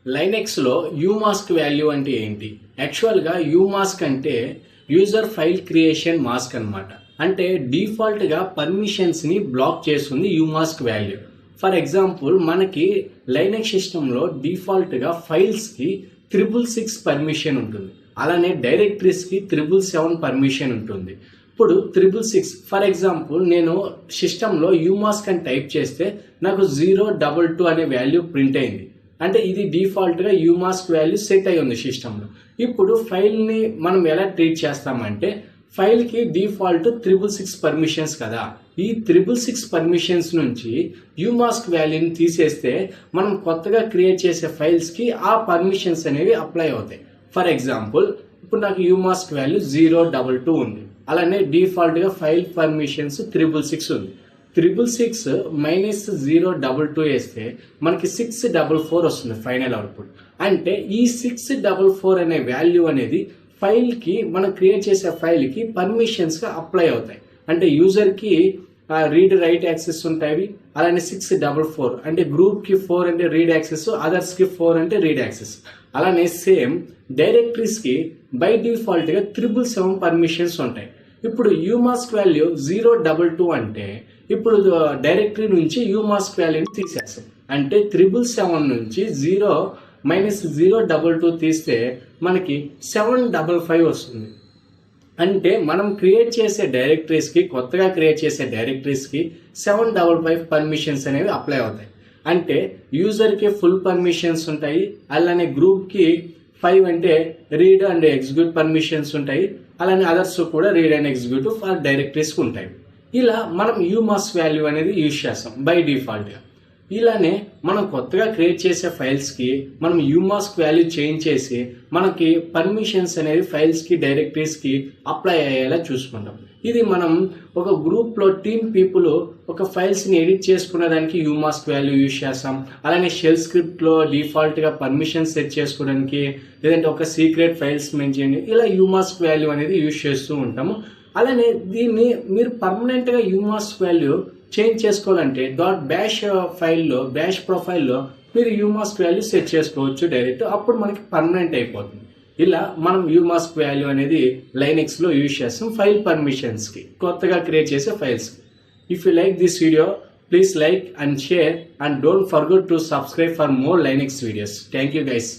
Linux లో యూమాస్క్ value అంటే ఏంటి? యాక్చువల్ గా యూమాస్క్ అంటే యూజర్ ఫైల్ క్రియేషన్ మాస్క్ అన్నమాట. అంటే డిఫాల్ట్ గా పర్మిషన్స్ ని బ్లాక్ చేస్తుంది యూమాస్క్ వాల్యూ. ఫర్ ఎగ్జాంపుల్ మనకి లైనెక్స్ సిస్టమ్ లో డిఫాల్ట్ గా ఫైల్స్ కి 666 పర్మిషన్ ఉంటుంది. అలానే డైరెక్టరీస్ కి 777 పర్మిషన్ ఉంటుంది. ఇప్పుడు 666 ఫర్ ఎగ్జాంపుల్ నేను సిస్టమ్ లో యూమాస్క్ అని టైప్ చేస్తే నాకు 022 అనే వాల్యూ ప్రింట్ అయింది. అంటే ఇది డిఫాల్ట్ గా యూమాస్క్ వాల్యూ సెట్ అయి ఉంది సిస్టమ్ లో. ఇప్పుడు ఫైల్ ని మనం ఎలా ట్రీట్ చేస్తామంటే ఫైల్ కి డిఫాల్ట్ 666 పర్మిషన్స్ కదా. ఈ 666 పర్మిషన్స్ నుంచి యూమాస్క్ వాల్యూని తీసేస్తే మనం కొత్తగా క్రియేట్ చేసే ఫైల్స్ కి ఆ పర్మిషన్స్ అనేవి అప్లై అవుతాయి. ఫర్ ఎగ్జాంపుల్ ఇప్పుడు నాకు యూమాస్క్ వాల్యూ 022 ఉంది. అలానే డిఫాల్ట్ గా ఫైల్ పర్మిషన్స్ 666 ఉంది. 666 మైనస్ 022 వేస్తే మనకి 644 వస్తుంది ఫైనల్ అవుట్పుట్. అంటే ఈ 644 అనే వాల్యూ అనేది ఫైల్ కి మనం క్రియేట్ చేసే ఫైల్ కి పర్మిషన్స్ గా అప్లై అవుతాయి. అంటే యూజర్ కి రీడ్ రైట్ యాక్సెస్ ఉంటాయి. అలానే 644 అంటే గ్రూప్ కి 4 అంటే రీడ్ యాక్సెస్, అదర్స్ కి 4 అంటే రీడ్ యాక్సెస్. అలానే సేమ్ డైరెక్టరీస్ కి బై డిఫాల్ట్ గా 777 పర్మిషన్స్ ఉంటాయి. ఇప్పుడు యూమాస్క్ వాల్యూ 022 అంటే ఇప్పుడు డైరెక్టరీ నుంచి యూమాస్క్ వాల్యూని తీసేస్తాం. అంటే 777 నుంచి 0 మైనస్ 022 తీస్తే మనకి 755 వస్తుంది. అంటే మనం క్రియేట్ చేసే డైరెక్టరీస్ కి కొత్తగా క్రియేట్ చేసే డైరెక్టరీస్ కి 755 పర్మిషన్స్ అనేవి అప్లై అవుతాయి. అంటే యూజర్ కి ఫుల్ పర్మిషన్స్ ఉంటాయి. అలానే గ్రూప్ కి 5 అంటే రీడ్ అండ్ ఎగ్జిక్యూట్ పర్మిషన్స్ ఉంటాయి. అలానే అదర్స్ కూడా read and execute for directories కి ఉంటాయి. ఇలా మనం యూమాస్క్ వాల్యూ అనేది యూజ్ చేస్తాం బై డిఫాల్ట్ గా. ఇలానే మనం కొత్తగా క్రియేట్ చేసే ఫైల్స్ కి మనం యూమాస్క్ వాల్యూ చేంజ్ చేసి మనకి పర్మిషన్స్ అనేది ఫైల్స్ కి డైరెక్టరీస్ కి అప్లై అయ్యేలా చూసుకుంటాం. ఇది మనం ఒక గ్రూప్ లో టీమ్ పీపుల్ ఒక ఫైల్స్ ని ఎడిట్ చేసుకునే దానికి యూమాస్క్ వాల్యూ యూజ్ చేస్తాం. అలానే షెల్ స్క్రిప్ట్ లో డిఫాల్ట్ గా పర్మిషన్ సెట్ చేసుకోవడానికి, లేదంటే ఒక సీక్రెట్ ఫైల్స్ మెన్షన్ ఇలా యూమాస్క్ వాల్యూ అనేది యూజ్ చేస్తూ ఉంటాము. అలానే దీన్ని మీరు పర్మనెంట్ గా యూమాస్క్ వాల్యూ చేంజ్ చేసుకోవాలంటే .bash ఫైల్లో బ్యాష్ ప్రొఫైల్లో మీరు యూమాస్క్ వాల్యూ సెట్ చేసుకోవచ్చు డైరెక్ట్. అప్పుడు మనకి పర్మనెంట్ అయిపోతుంది. ఇలా మనం యూమాస్క్ వాల్యూ అనేది లైనెక్స్ లో యూజ్ చేస్తాం ఫైల్ పర్మిషన్స్ కి, కొత్తగా క్రియేట్ చేసే ఫైల్స్ కి. If you like this video please like and share and don't forget to subscribe for more Linux videos. Thank you guys.